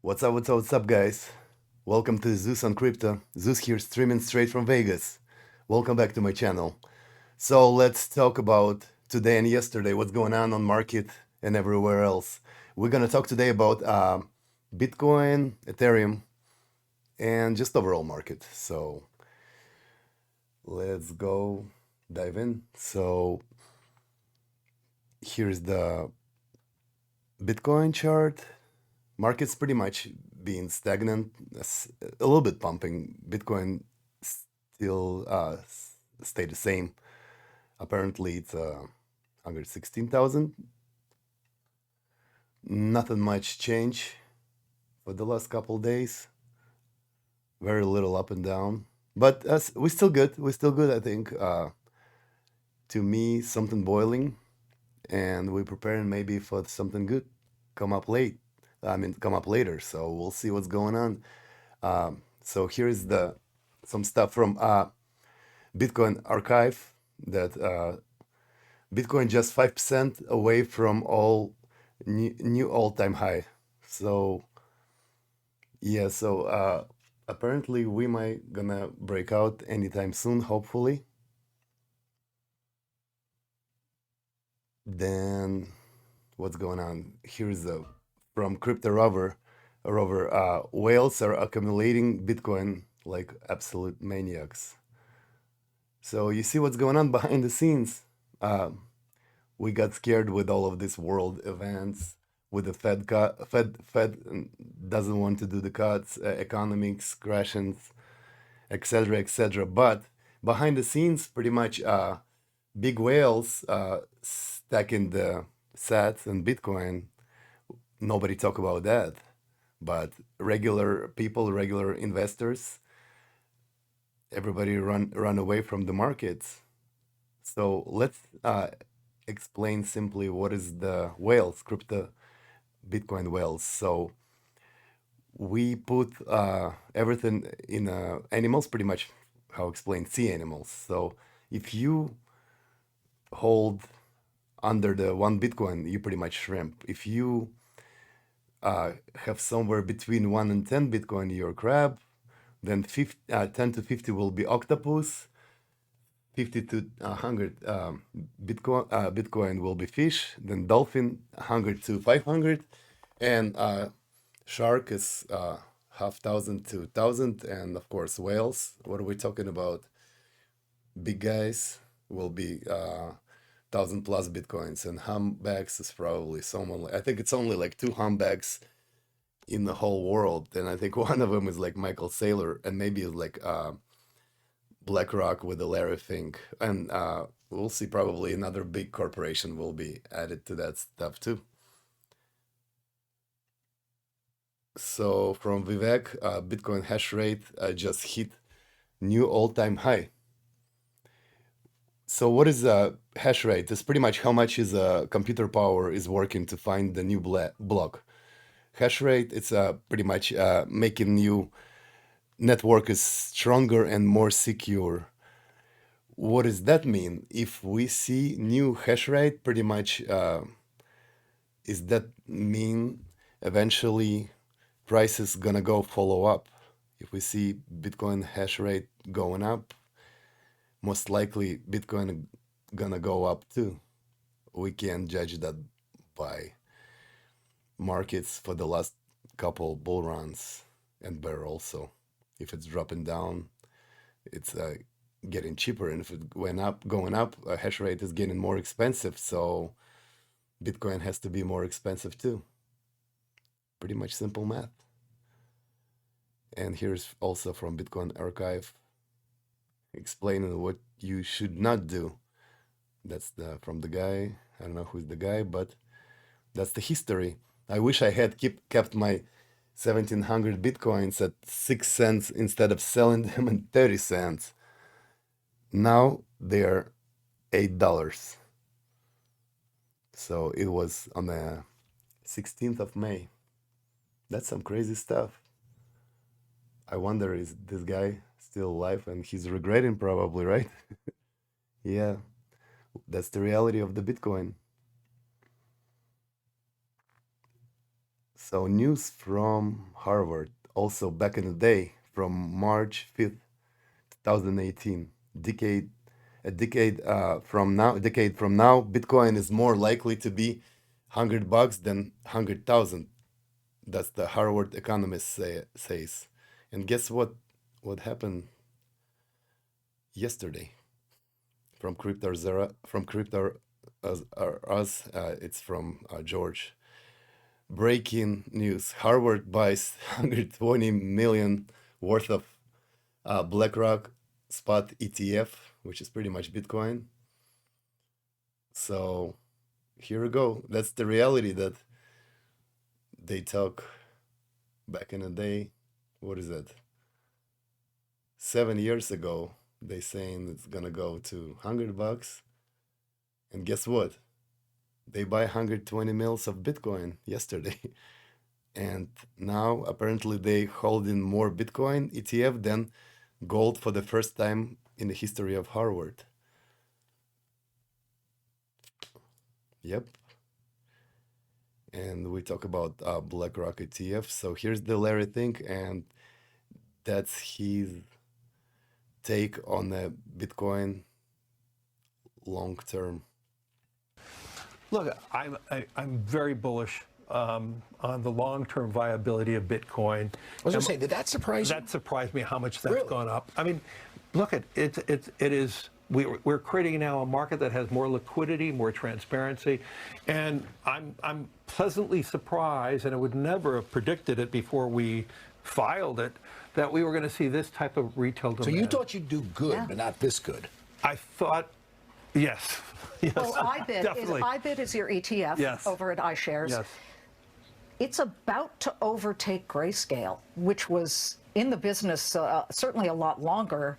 What's up, guys? Welcome to Zeus on Crypto. Zeus here, streaming straight from Vegas. Welcome back to my channel. So let's talk about today and yesterday, what's going on market and everywhere else. We're gonna talk today about Bitcoin, Ethereum, and just overall market. So let's go dive in. So here's the Bitcoin chart. Market's pretty much being stagnant, a little bit pumping. Bitcoin still stay the same. Apparently, it's 116,000. Nothing much change for the last couple days. Very little up and down, but we're still good. We're still good, I think. To me, something boiling, and we're preparing maybe for something good come up late. I mean, come up later. So we'll see what's going on. So here's the some stuff from Bitcoin archive that Bitcoin just 5% away from all new all-time high. So yeah, so apparently we might gonna break out anytime soon, hopefully. Then what's going on? Here's the from Crypto Rover. Whales are accumulating Bitcoin like absolute maniacs. So you see what's going on behind the scenes. Uh, we got scared with all of these world events, with the Fed doesn't want to do the cuts, economics crashing, etc., etc. But behind the scenes, pretty much big whales stacking the sats and Bitcoin. Nobody talk about that, but regular people, regular investors, everybody run away from the markets. So let's explain simply what is the whales, crypto Bitcoin whales. So we put everything in animals, pretty much how explain sea animals. So if you hold under the one Bitcoin, you pretty much shrimp. If you have somewhere between 1 and 10 Bitcoin, you're crab. Then 10 to 50 will be octopus. 50 to 100 Bitcoin will be fish. Then dolphin, 100 to 500. And shark is half thousand to thousand, and of course whales. What are we talking about? Big guys will be 1,000 plus bitcoins, and humpbacks is probably someone. I think it's only like two humpbacks in the whole world, and I think one of them is like Michael Saylor, and maybe like BlackRock with the Larry Fink, and we'll see. Probably another big corporation will be added to that stuff too. So from Vivek, Bitcoin hash rate just hit new all-time high. So what is a hash rate? It's pretty much how much is computer power is working to find the new block. Hash rate, it's pretty much making new network is stronger and more secure. What does that mean? If we see new hash rate, pretty much is that mean eventually price is gonna go follow up? If we see Bitcoin hash rate going up, most likely Bitcoin gonna go up too. We can judge that by markets for the last couple bull runs and bear also. If it's dropping down, it's getting cheaper, and if it went up, going up, hash rate is getting more expensive. So Bitcoin has to be more expensive too. Pretty much simple math. And here's also from Bitcoin Archive explaining what you should not do. That's the from the guy. I don't know who's the guy, but that's the history. I wish I had kept my 1,700 bitcoins at 6 cents instead of selling them at 30 cents. Now they're $8. So it was on the 16th of May. That's some crazy stuff. I wonder, is this guy still alive? And he's regretting probably, right? Yeah, that's the reality of the Bitcoin. So news from Harvard, also back in the day, from March 5th, 2018, decade a decade from now, Bitcoin is more likely to be $100 than 100,000. That's the Harvard economist says. And guess what? What happened yesterday from Crypto Zera, from Crypto Us? It's from George. Breaking news: Harvard buys 120 million worth of BlackRock spot ETF, which is pretty much Bitcoin. So here we go. That's the reality that they talk back in the day. What is that? 7 years ago, they saying it's gonna go to $100, and guess what? They buy 120 mils of Bitcoin yesterday, and now apparently they holding more Bitcoin ETF than gold for the first time in the history of Harvard. Yep. And we talk about BlackRock ETF. So here's the Larry thing, and that's his take on the Bitcoin long term. Look, I'm very bullish on the long-term viability of Bitcoin. I was going to say, did that surprise you? That surprised me how much that's Really? gone up. I mean, look, it is. We're creating now a market that has more liquidity, more transparency, and I'm pleasantly surprised, and I would never have predicted it before we filed it, that we were going to see this type of retail demand. So you thought you'd do good, but not this good. I thought, yes. Yes, Well, definitely. IBIT is your ETF Yes. over at iShares. Yes. It's about to overtake Grayscale, which was in the business certainly a lot longer.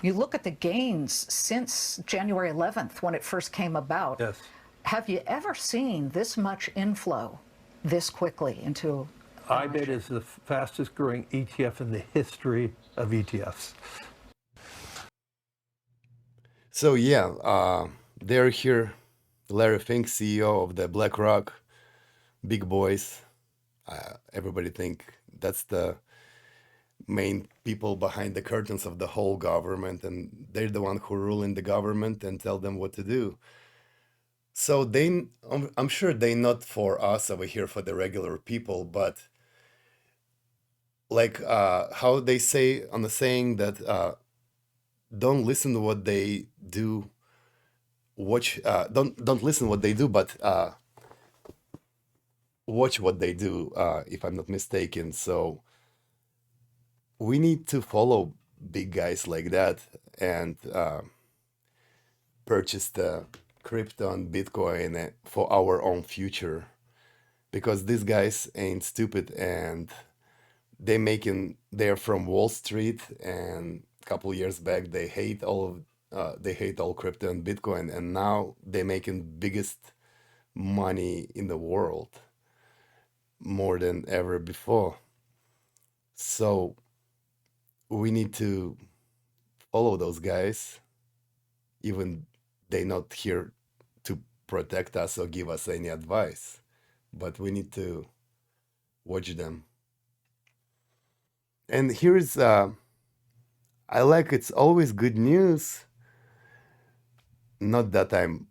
You look at the gains since January 11th when it first came about. Yes. Have you ever seen this much inflow this quickly into IBIT is the fastest growing ETF in the history of ETFs. So yeah, they're here. Larry Fink, CEO of the BlackRock, big boys. Everybody think that's the main people behind the curtains of the whole government, and they're the one who rule in the government and tell them what to do. So I'm sure they not for us over here, for the regular people, but like how they say on the saying that don't listen to what they do, watch don't listen what they do, but watch what they do, if I'm not mistaken. So we need to follow big guys like that and purchase the crypto and Bitcoin for our own future, because these guys ain't stupid, and they're from Wall Street, and a couple years back they hate all crypto and Bitcoin, and now they're making biggest money in the world, more than ever before. So we need to follow those guys, even they not here to protect us or give us any advice, but we need to watch them. And here's I like, it's always good news. Not that I'm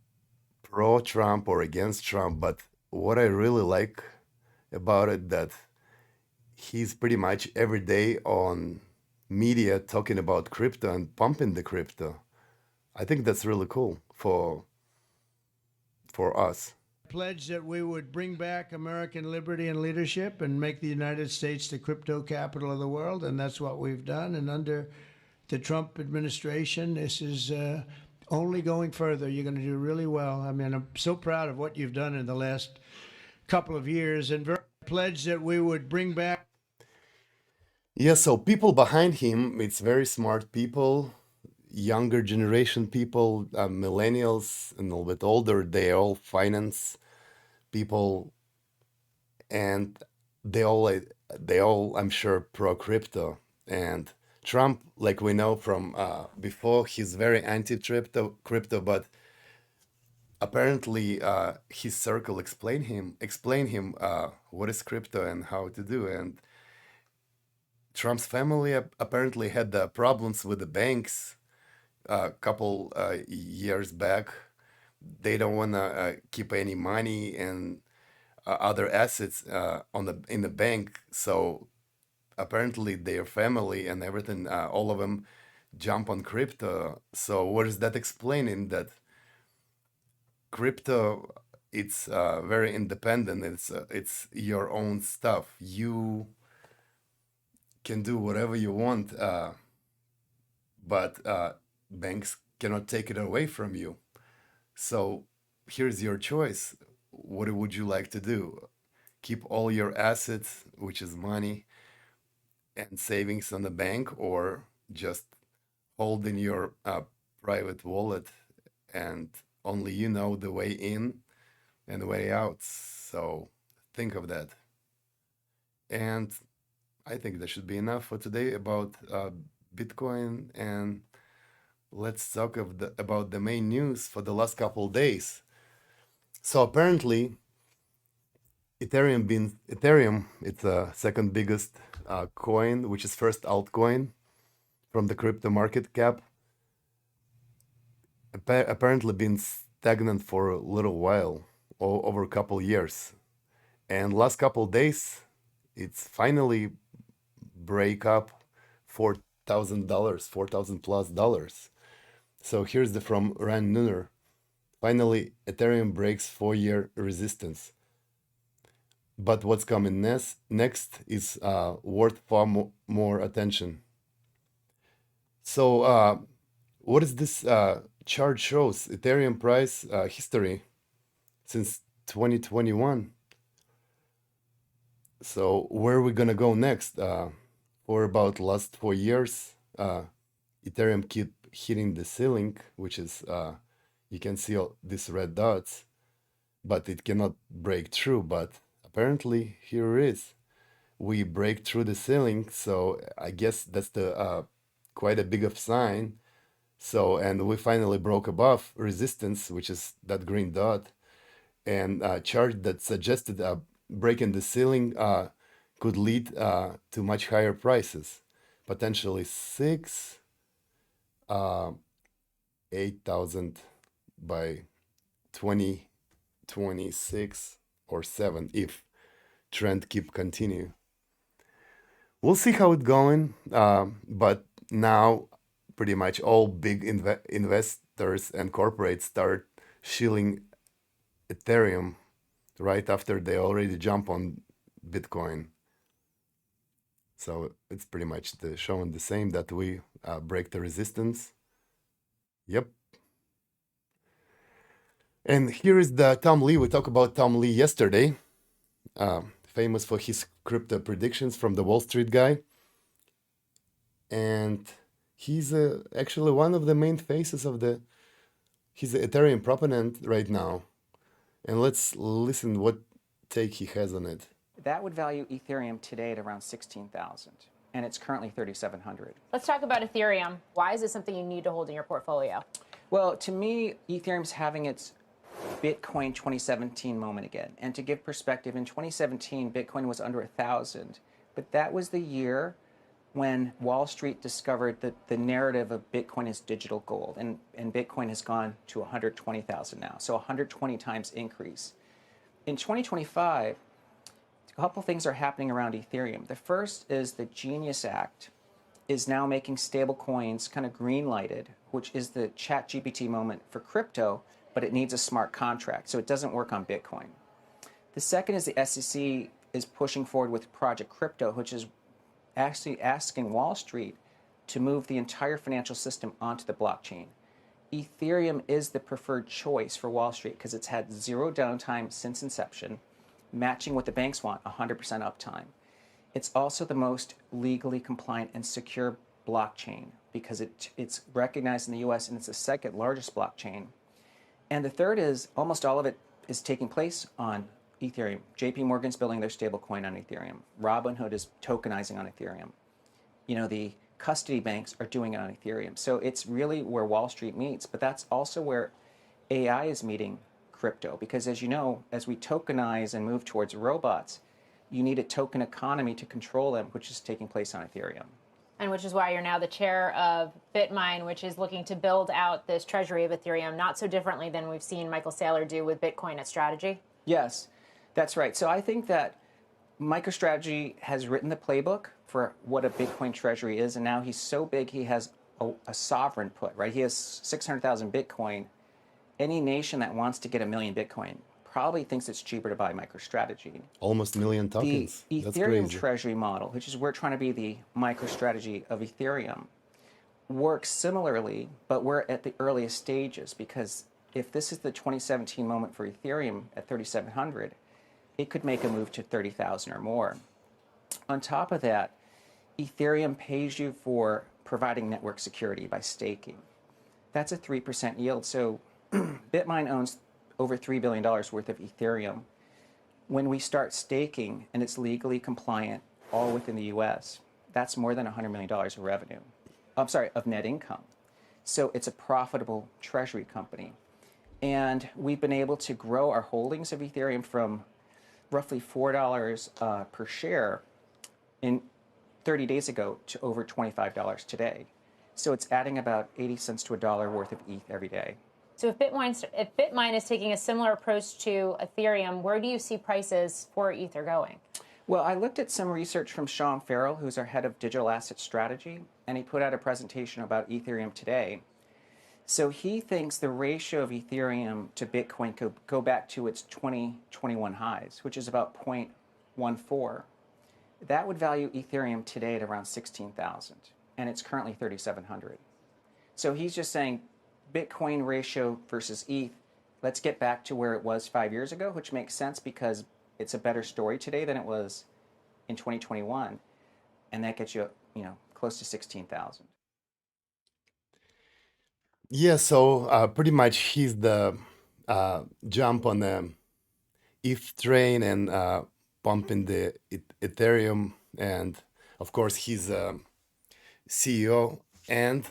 pro Trump or against Trump, but what I really like about it, that he's pretty much every day on media talking about crypto and pumping the crypto. I think that's really cool for us. Pledged that we would bring back American liberty and leadership and make the United States the crypto capital of the world, and that's what we've done. And under the Trump administration, this is only going further. You're going to do really well. I mean, I'm so proud of what you've done in the last couple of years, and very pledged that we would bring back. Yeah, so people behind him, it's very smart people, younger generation people, millennials and a little bit older, they all finance people, and they all I'm sure pro crypto. And Trump, like we know from before, he's very anti crypto, but apparently his circle explain him what is crypto and how to do. And Trump's family apparently had problems with the banks a couple years back. They don't want to keep any money and other assets on the in the bank. So apparently their family and everything, all of them jump on crypto. So what is that explaining? That crypto, it's very independent. It's your own stuff. You can do whatever you want, but banks cannot take it away from you. So here's your choice. What would you like to do? Keep all your assets, which is money and savings on the bank, or just hold in your private wallet and only you know the way in and the way out. So think of that. And I think that should be enough for today about Bitcoin. And let's talk about the main news for the last couple days. So apparently, Ethereum, it's the second biggest coin, which is first altcoin from the crypto market cap. Apparently, been stagnant for a little while, over a couple years, and last couple days, it's finally break up $4,000, 4,000 plus dollars. So here's the from Rand Nooner. Finally, Ethereum breaks 4-year resistance. But what's coming next is worth far more attention. So, what is this chart shows? Ethereum price history since 2021. So, where are we gonna go next? For about last 4 years, Ethereum keep hitting the ceiling, which is you can see all these red dots, but it cannot break through. But apparently, here it is. We break through the ceiling, so I guess that's the quite a big of sign. So, and we finally broke above resistance, which is that green dot, and a chart that suggested breaking the ceiling could lead to much higher prices, potentially six, uh, 8,000 by 2026 or seven if trend keep continue. We'll see how it's going, but now pretty much all big investors and corporates start shilling Ethereum right after they already jump on Bitcoin. So it's pretty much showing the same that we break the resistance. Yep. And here is the Tom Lee. We talked about Tom Lee yesterday, famous for his crypto predictions from the Wall Street guy. And he's actually one of the main faces of he's an Ethereum proponent right now. And let's listen what take he has on it. That would value Ethereum today at around 16,000, and it's currently 3,700. Let's talk about Ethereum. Why is it something you need to hold in your portfolio? Well, to me, Ethereum's having its Bitcoin 2017 moment again. And to give perspective, in 2017, Bitcoin was under 1,000, but that was the year when Wall Street discovered that the narrative of Bitcoin is digital gold, and Bitcoin has gone to 120,000 now, so 120 times increase. In 2025, a couple things are happening around Ethereum. The first is the Genius Act is now making stable coins kind of green lighted, which is the ChatGPT moment for crypto, but it needs a smart contract, so it doesn't work on Bitcoin. The second is the SEC is pushing forward with Project Crypto, which is actually asking Wall Street to move the entire financial system onto the blockchain. Ethereum is the preferred choice for Wall Street because it's had zero downtime since inception, matching what the banks want, 100% uptime. It's also the most legally compliant and secure blockchain because it's recognized in the US and it's the second largest blockchain. And the third is almost all of it is taking place on Ethereum. JP Morgan's building their stablecoin on Ethereum. Robinhood is tokenizing on Ethereum. You know, the custody banks are doing it on Ethereum. So it's really where Wall Street meets, but that's also where AI is meeting crypto because, as you know, as we tokenize and move towards robots, you need a token economy to control them, which is taking place on Ethereum. And which is why you're now the chair of BitMine, which is looking to build out this treasury of Ethereum, not so differently than we've seen Michael Saylor do with Bitcoin at Strategy. Yes, that's right. So I think that MicroStrategy has written the playbook for what a Bitcoin treasury is, and now he's so big he has a sovereign put, right? He has 600,000 Bitcoin. Any nation that wants to get 1,000,000 Bitcoin probably thinks it's cheaper to buy MicroStrategy. Almost a million The tokens. That's Ethereum crazy. treasury model, which is we're trying to be the MicroStrategy of Ethereum, works similarly, but we're at the earliest stages because if this is the 2017 moment for Ethereum at 3,700, it could make a move to 30,000 or more. On top of that, Ethereum pays you for providing network security by staking. That's a 3% yield. So BitMine owns over $3 billion worth of Ethereum. When we start staking and it's legally compliant, all within the US, that's more than $100 million of revenue. I'm sorry, of net income. So it's a profitable treasury company. And we've been able to grow our holdings of Ethereum from roughly $4 per share in 30 days ago to over $25 today. So it's adding about 80 cents to a dollar worth of ETH every day. So if BitMine is taking a similar approach to Ethereum, where do you see prices for Ether going? Well, I looked at some research from Sean Farrell, who's our head of digital asset strategy, and he put out a presentation about Ethereum today. So he thinks the ratio of Ethereum to Bitcoin could go back to its 2021 highs, which is about 0.14. That would value Ethereum today at around 16,000, and it's currently 3,700. So he's just saying Bitcoin ratio versus ETH, let's get back to where it was 5 years ago, which makes sense because it's a better story today than it was in 2021, and that gets you, close to 16,000. Yeah, so pretty much he's the jump on the ETH train and pumping the Ethereum, and of course he's a CEO. And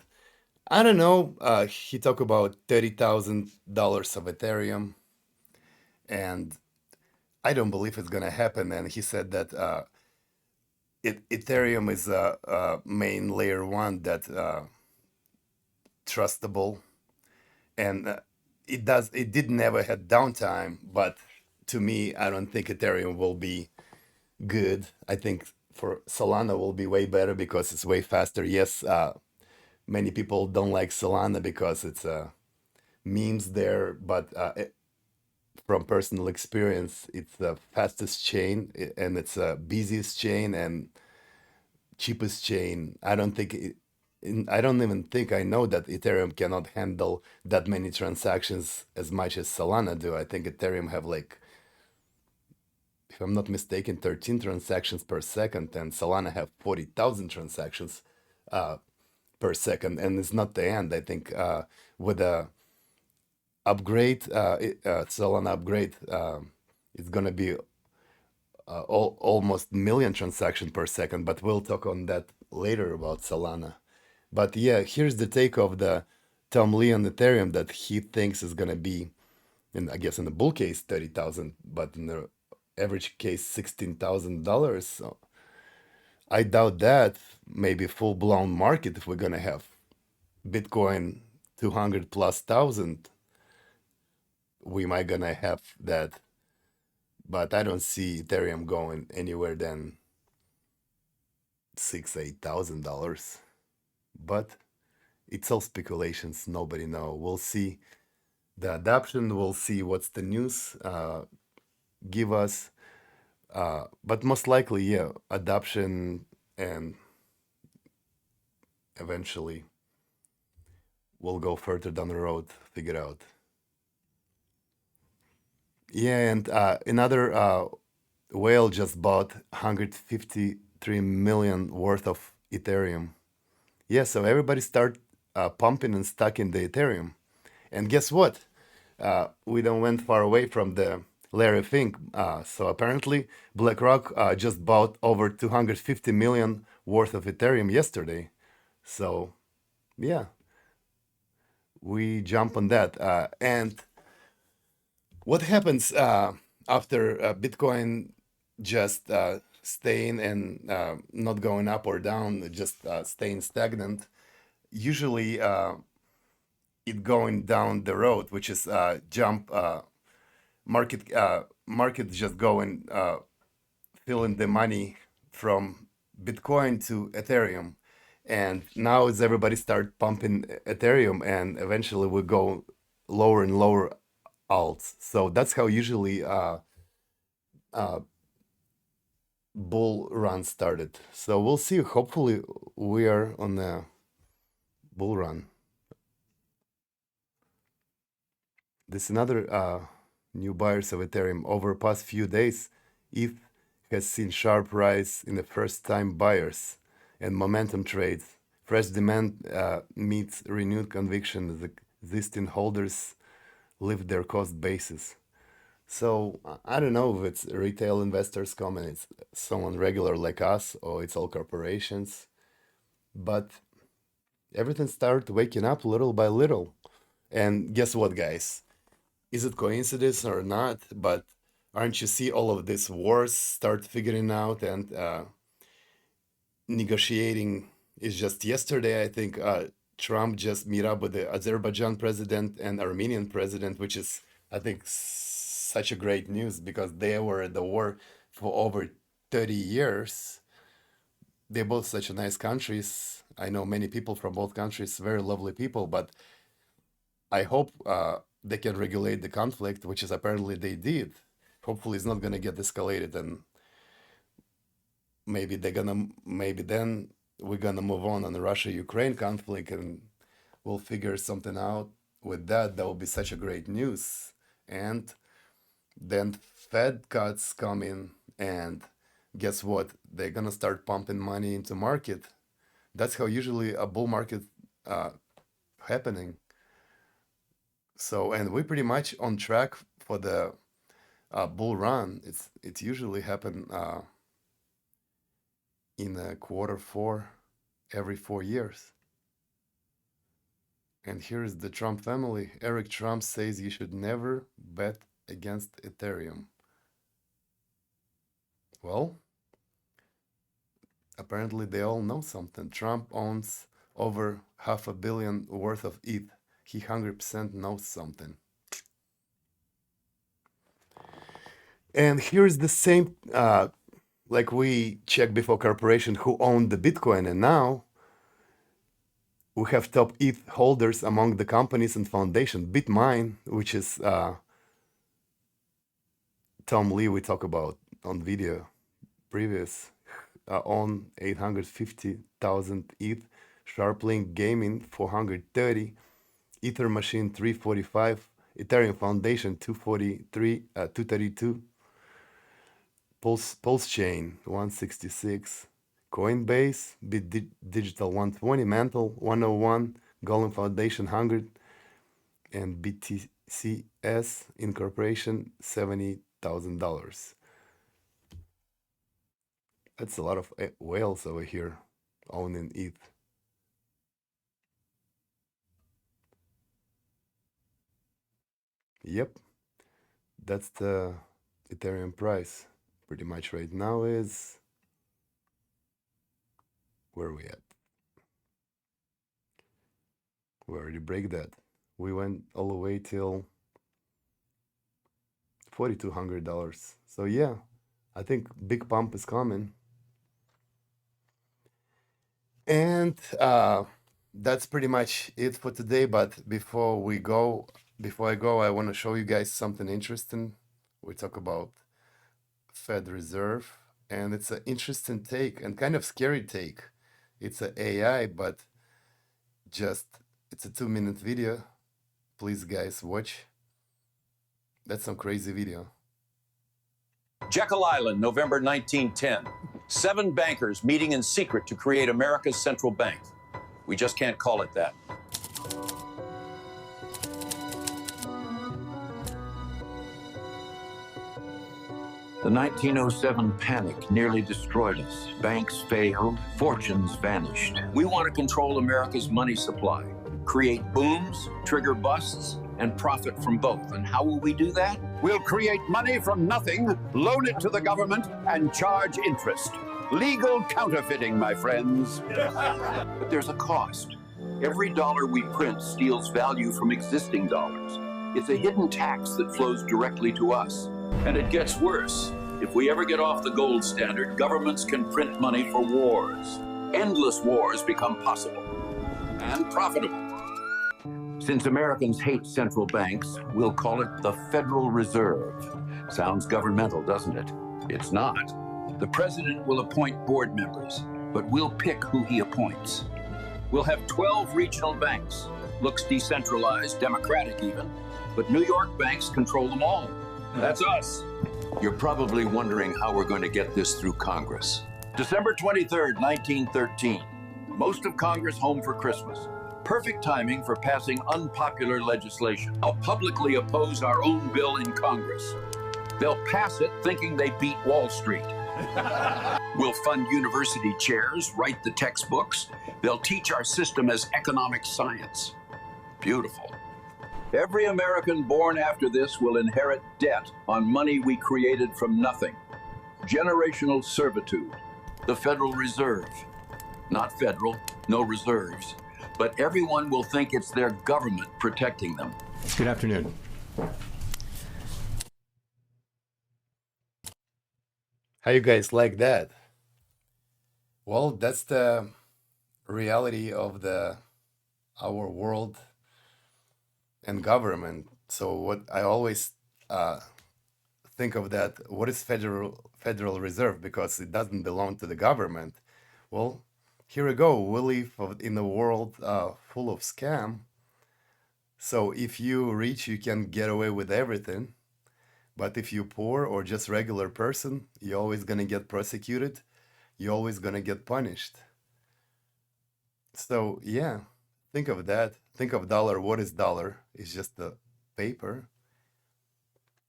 I don't know, he talked about $30,000 of Ethereum, and I don't believe it's gonna happen. And he said that Ethereum is a main layer one that trustable, and it did never had downtime. But to me, I don't think Ethereum will be good. I think for Solana will be way better because it's way faster. Yes, many people don't like Solana because it's memes there, but from personal experience, it's the fastest chain and it's the busiest chain and cheapest chain. I don't even think I know that Ethereum cannot handle that many transactions as much as Solana do. I think Ethereum have like, if I'm not mistaken, 13 transactions per second, and Solana have 40,000 transactions per second, and it's not the end. I think with a Solana upgrade, it's gonna be almost million transactions per second. But we'll talk on that later about Solana. But yeah, here's the take of the Tom Lee on Ethereum that he thinks is gonna be, and I guess in the bull case 30,000, but in the average case $16,000. So I doubt that. Maybe full blown market if we're gonna have Bitcoin 200 plus thousand, we might gonna have that. But I don't see Ethereum going anywhere than $8,000. But it's all speculations. Nobody know. We'll see the adoption. We'll see what's the news give us. But most likely, yeah, adoption and eventually we'll go further down the road, figure out. Yeah, and another whale just bought 153 million worth of Ethereum. Yeah, so everybody start pumping and stacking the Ethereum. And guess what? We don't went far away from the Larry Fink. So apparently BlackRock just bought over 250 million worth of Ethereum yesterday. So yeah, we jump on that. And what happens after Bitcoin just staying and not going up or down, just staying stagnant? Usually it going down the road, which is jump market just going filling the money from Bitcoin to Ethereum. And now as everybody start pumping Ethereum, and eventually we go lower and lower alts. So that's how usually bull run started. So we'll see. Hopefully we are on a bull run. This another new buyers of Ethereum. Over the past few days, ETH has seen sharp rise in the first-time buyers and momentum trades. Fresh demand meets renewed conviction as existing holders lift their cost basis. So I don't know if it's retail investors coming, it's someone regular like us, or it's all corporations. But everything started waking up little by little. And guess what, guys? Is it coincidence or not? But aren't you see all of these wars start figuring out and negotiating? Is just yesterday, I think Trump just meet up with the Azerbaijan president and Armenian president, which is, I think, such a great news because they were at the war for over 30 years. They're both such nice countries. I know many people from both countries, very lovely people, but I hope they can regulate the conflict, which is apparently they did. Hopefully it's not going to get escalated, and maybe then we're going to move on the Russia-Ukraine conflict and we'll figure something out with that. That will be such a great news. And then Fed cuts come in, and guess what? They're going to start pumping money into market. That's how usually a bull market happening. So, and we're pretty much on track for the bull run. It's usually happen in Q4 every 4 years. And here is the Trump family. Eric Trump says you should never bet against Ethereum. Well, apparently they all know something. Trump owns over $500 million worth of ETH. He 100% knows something. And here's the same, like we checked before corporation who owned the Bitcoin, and now we have top ETH holders among the companies and foundation. BitMine, which is Tom Lee we talked about on video previous, on 850,000 ETH, Sharplink Gaming 430, Ether Machine 345, Ethereum Foundation 232, Pulse Chain 166, Coinbase, Digital 120, Mantle 101, Golem Foundation 100, and BTC Vs Incorporation $70,000. That's a lot of whales over here owning ETH. Yep, that's the Ethereum price. Pretty much right now is, where are we at? We already break that. We went all the way till $4,200. So yeah, I think big pump is coming. And that's pretty much it for today. But before I go, I want to show you guys something interesting. We talk about Fed Reserve, and it's an interesting take and kind of scary take. It's an AI, but it's a 2-minute video. Please, guys, watch. That's some crazy video. Jekyll Island, November 1910. 7 bankers meeting in secret to create America's central bank. We just can't call it that. The 1907 panic nearly destroyed us. Banks failed, fortunes vanished. We want to control America's money supply. create booms, trigger busts, and profit from both. And how will we do that? We'll create money from nothing, loan it to the government, and charge interest. Legal counterfeiting, my friends. But there's a cost. Every dollar we print steals value from existing dollars. It's a hidden tax that flows directly to us. And it gets worse. If we ever get off the gold standard, governments can print money for wars. Endless wars become possible and profitable. Since Americans hate central banks, we'll call it the Federal Reserve. Sounds governmental, doesn't it? It's not. The president will appoint board members, but we'll pick who he appoints. We'll have 12 regional banks. Looks decentralized, democratic even, but New York banks control them all. That's us. You're probably wondering how we're going to get this through Congress. December 23rd, 1913. Most of Congress home for Christmas. Perfect timing for passing unpopular legislation. I'll publicly oppose our own bill in Congress. They'll pass it thinking they beat Wall Street. We'll fund university chairs, write the textbooks. They'll teach our system as economic science. Beautiful. Every American born after this will inherit debt on money we created from nothing. Generational servitude. The Federal Reserve. Not federal, no reserves. But everyone will think it's their government protecting them. Good afternoon. How you guys like that? Well, that's the reality of our world and government. So what I always think of that, what is Federal Reserve? Because it doesn't belong to the government. Well, here we go. We live in a world full of scam. So if you rich, you can get away with everything. But if you poor or just regular person, you're always gonna get prosecuted. You're always gonna get punished. So yeah, think of that. Think of dollar. What is dollar? It's just the paper.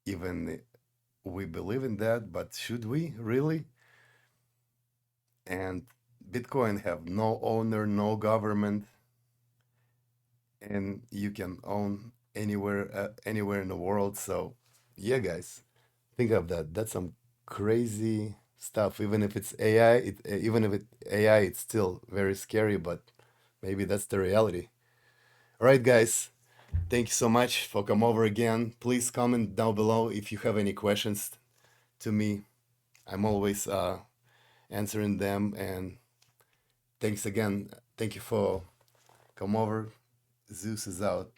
Even we believe in that, but should we really? And Bitcoin have no owner, no government, and you can own anywhere in the world. So yeah, guys, think of that. That's some crazy stuff. Even if it's AI, AI, it's still very scary. But maybe that's the reality. All right, guys. Thank you so much for come over again. Please comment down below if you have any questions to me. I'm always answering them. And thanks again. Thank you for come over. Zeus is out.